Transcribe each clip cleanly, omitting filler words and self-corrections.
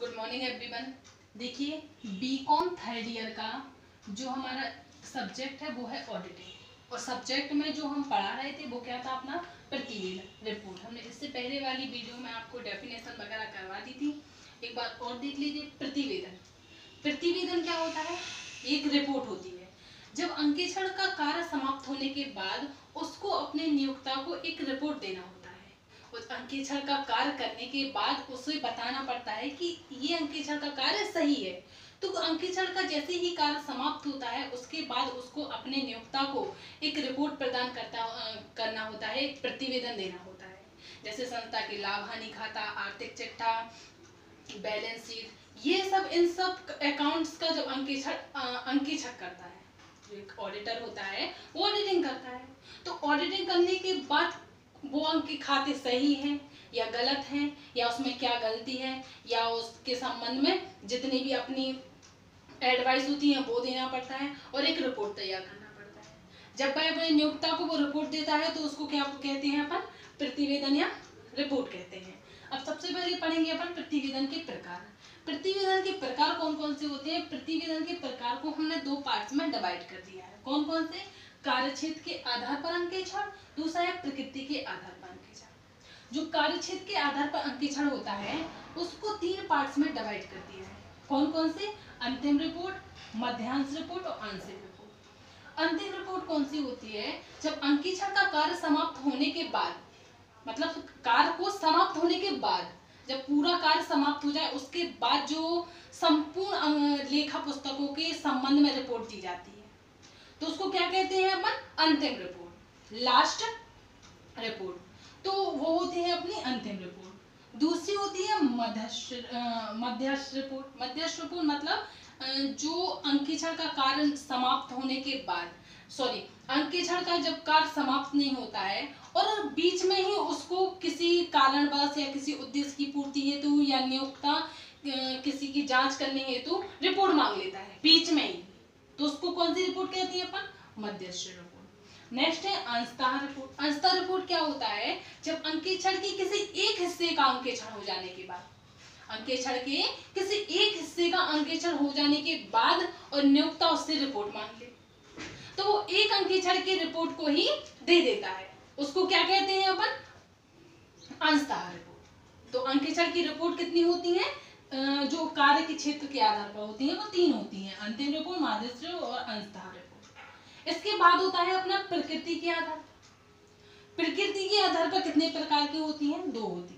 Good morning everyone. देखिए, BCom third year का जो हमारा सब्जेक्ट है वो है ऑडिटिंग, और सब्जेक्ट में जो हम पढ़ा रहे थे वो क्या था, अपना प्रतिवेदन रिपोर्ट। हमने इससे पहले वाली वीडियो में आपको डेफिनेशन वगैरह करवा दी थी, एक बार और देख लीजिए। प्रतिवेदन क्या होता है? एक रिपोर्ट होती है। जब अंकेक्षण का कार्य समाप्त होने के बाद उसको अपने नियोक्ता को एक रिपोर्ट देना होता है। उस अंकेक्षण का कार्य करने के बाद उसे बताना पड़ता है कि ये अंकेक्षण का कार्य सही है। तो अंकेक्षण का जैसे ही कार्य समाप्त होता है उसके बाद उसको अपने नियोक्ता को एक रिपोर्ट प्रदान करना होता है, एक प्रतिवेदन देना होता है। जैसे संस्था के लाभ हानि खाता, आर्थिक चिट्ठा, बैलेंस शीट, ये सब इन सब अकाउंट्स का जब अंकेक्षण करता है, जो एक ऑडिटर होता है वो ऑडिटिंग करता है। तो ऑडिटिंग करने के बाद वो अंक खाते सही हैं या गलत हैं, या उसमें क्या गलती है, या उसके संबंध में जितनी भी अपनी एडवाइस होती है वो देना पड़ता है, और एक रिपोर्ट तैयार करना पड़ता है। जब वह अपने नियोक्ता को वो रिपोर्ट देता है तो उसको क्या कहते हैं अपन? प्रतिवेदन या रिपोर्ट कहते हैं। अब सबसे पहले पढ़ेंगे अपन प्रतिवेदन के प्रकार। प्रतिवेदन के प्रकार कौन कौन से होते हैं? प्रतिवेदन के प्रकार को हमने दो पार्ट्स में डिवाइड कर दिया है। कौन कौन से? कार्यक्षेत्र के आधार पर अंकेक्षण, दूसरा है प्रकृति के आधार पर अंकेक्षण। जो कार्यक्षेत्र के आधार पर अंकेक्षण होता है उसको तीन पार्ट्स में डिवाइड कर दिया है। कौन कौन से? अंतिम रिपोर्ट, मध्यांश रिपोर्ट और आंशिक रिपोर्ट। अंतिम रिपोर्ट कौन सी होती है? जब अंकेक्षण का कार्य समाप्त होने के बाद, मतलब कार्य को समाप्त होने के बाद, जब पूरा कार्य समाप्त हो जाए उसके बाद जो संपूर्ण लेखा पुस्तकों के संबंध में रिपोर्ट दी जाती है तो उसको क्या कहते हैं अपन? अंतिम रिपोर्ट, लास्ट रिपोर्ट। तो वो होती है अपनी अंतिम रिपोर्ट। दूसरी होती है मध्यस्थ रिपोर्ट। मध्यस्थ रिपोर्ट मतलब जो अंकेक्षण का कार्य समाप्त होने के बाद, अंकेक्षण का जब कार्य समाप्त नहीं होता है और बीच में ही उसको किसी कारणवश या किसी उद्देश्य की पूर्ति हेतु या नियोक्ता किसी की जांच करने हेतु रिपोर्ट मांग लेता है बीच में ही, तो उसको कौन सी रिपोर्ट कहती है अपन? मध्यस्थ रिपोर्ट। नेक्स्ट है अंशतः रिपोर्ट। अंशतः रिपोर्ट क्या होता है? जब अंकेक्षण के किसी एक हिस्से का अंकेक्षण हो जाने के बाद, अंकेक्षण के किसी एक हिस्से का अंकेक्षण हो जाने के बाद और नियोक्ता उससे रिपोर्ट मांग ले तो वो एक अंकेक्षण की रिपोर्ट को ही दे देता है, उसको क्या कहते हैं अपन? अंशतः रिपोर्ट। तो अंकेक्षण की रिपोर्ट कितनी होती है? जो कार्य के क्षेत्र के आधार पर होती है वो तीन होती हैं, अंतिम रिपोर्ट, मध्यस्थ और अंशतः रिपोर्ट। इसके बाद होता है अपना प्रकृति के आधार। प्रकृति के आधार पर कितने प्रकार की होती हैं? दो होती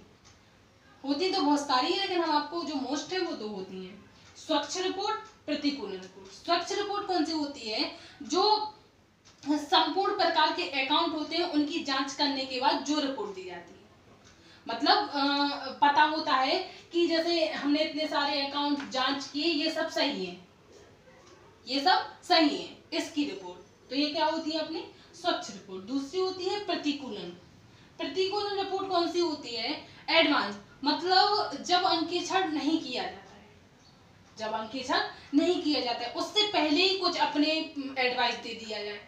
तो बहुत सारी है, लेकिन हम आपको जो मोस्ट है वो दो होती हैं, स्वच्छ रिपोर्ट, प्रतिकूल रिपोर्ट। स्वच्छ रिपोर्ट कौन सी होती है? जो संपूर्ण प्रकार के अकाउंट होते हैं उनकी जांच करने के बाद जो रिपोर्ट दी जाती है, मतलब पता होता है कि जैसे हमने इतने सारे अकाउंट जांच किए, ये सब सही है, इसकी रिपोर्ट। तो ये क्या होती है? अपनी स्वच्छ रिपोर्ट। दूसरी होती है प्रतिकूलन। प्रतिकूलन रिपोर्ट कौन सी होती है? एडवांस, मतलब जब अंकेक्षण नहीं किया जाता है उससे पहले ही कुछ अपने एडवाइस दे दिया जाए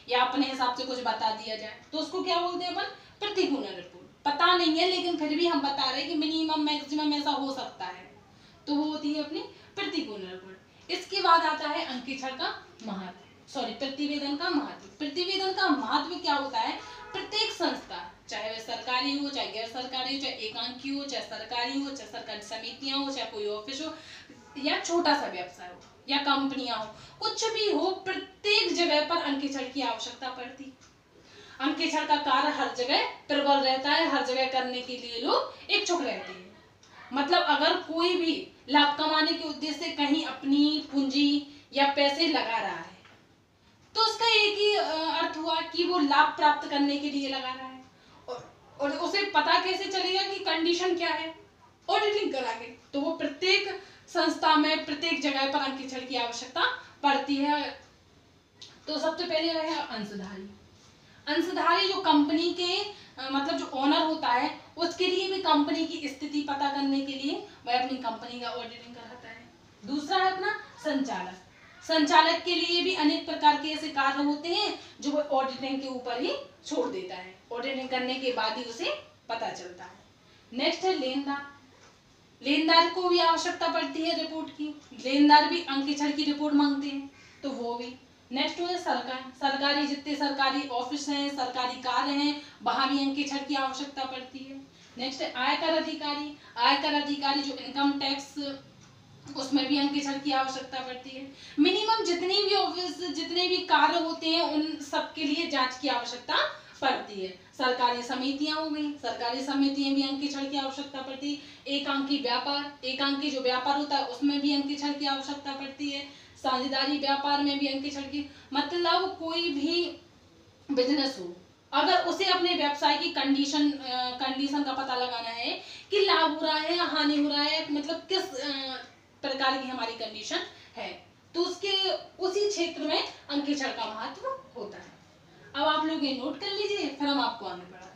या अपने हिसाब से कुछ बता दिया जाए तो उसको क्या बोलते हैं अपन? प्रतिकूलन रिपोर्ट। पता नहीं है लेकिन फिर भी हम बता रहे हैं कि मिनिमम मैक्सिमम ऐसा हो सकता है, तो वो होती है अपनी प्रतिकूल रिपोर्ट। इसके बाद आता है अंकेक्षण का महत्व, प्रतिवेदन का महत्व। प्रतिवेदन का महत्व क्या होता है? प्रत्येक संस्था, चाहे वह सरकारी हो, चाहे गैर सरकारी हो, चाहे एकांकी हो, चाहे सरकारी हो, चाहे सरकारी समितियां हो, चाहे कोई ऑफिस हो, या छोटा सा व्यवसाय हो, या कंपनियां हो, कुछ भी हो, प्रत्येक जगह पर अंकेक्षण की आवश्यकता पड़ती। अंकेक्षण का कार्य हर जगह प्रबल रहता है, हर जगह करने के लिए लोग इच्छुक रहते हैं। मतलब अगर कोई भी लाभ कमाने के उद्देश्य से कहीं अपनी पूंजी या पैसे लगा रहा है तो उसका एक ही अर्थ हुआ कि वो लाभ प्राप्त करने के लिए लगा रहा है, और उसे पता कैसे चलेगा कि कंडीशन क्या है? ऑडिटिंग करा के। तो वो प्रत्येक संस्था में प्रत्येक जगह पर अंकेक्षण की आवश्यकता पड़ती है। तो सबसे पहले है अंशधारी। अंशधारी जो कंपनी के मतलब जो ओनर होता है उसके लिए भी कंपनी की स्थिति पता करने के लिए वह अपनी कंपनी का ऑडिटिंग कराता है। दूसरा है अपना संचालक। संचालक के लिए भी अनेक प्रकार के ऐसे कार्य होते हैं जो वह ऑडिटिंग के ऊपर ही छोड़ देता है, ऑडिटिंग करने के बाद ही उसे पता चलता है। नेक्स्ट है लेनदार। लेनदार को भी आवश्यकता पड़ती है रिपोर्ट की, लेनदार भी अंकेक्षण की रिपोर्ट मांगते हैं, तो वो भी। नेक्स्ट है सरकार, सरकारी जितने सरकारी ऑफिस हैं, सरकारी कार्य हैं, वहां भी अंकेक्षण की आवश्यकता पड़ती है। नेक्स्ट है आयकर अधिकारी, आयकर अधिकारी जो इनकम टैक्स, उसमें भी अंकेक्षण की आवश्यकता पड़ती है। मिनिमम जितनी भी ऑफिस, जितने भी कार्य होते हैं, उन सबके लिए जांच की आवश्यकता पड़ती है। सरकारी समितियां हो गई, सरकारी समितियां भी अंकेक्षण की आवश्यकता पड़ती है। एकांकी व्यापार, एकांकी जो व्यापार होता है उसमें भी अंकेक्षण की आवश्यकता पड़ती है। साझेदारी व्यापार में भी अंकेक्षण की, मतलब कोई भी बिजनेस हो, अगर उसे अपने व्यवसाय की कंडीशन का पता लगाना है कि लाभ हो रहा है या हानि हो रहा है, मतलब किस प्रकार की हमारी कंडीशन है, तो उसके उसी क्षेत्र में अंकेक्षण का महत्व होता है। अब आप लोग ये नोट कर लीजिए, फिर हम आपको आगे बढ़ाएंगे।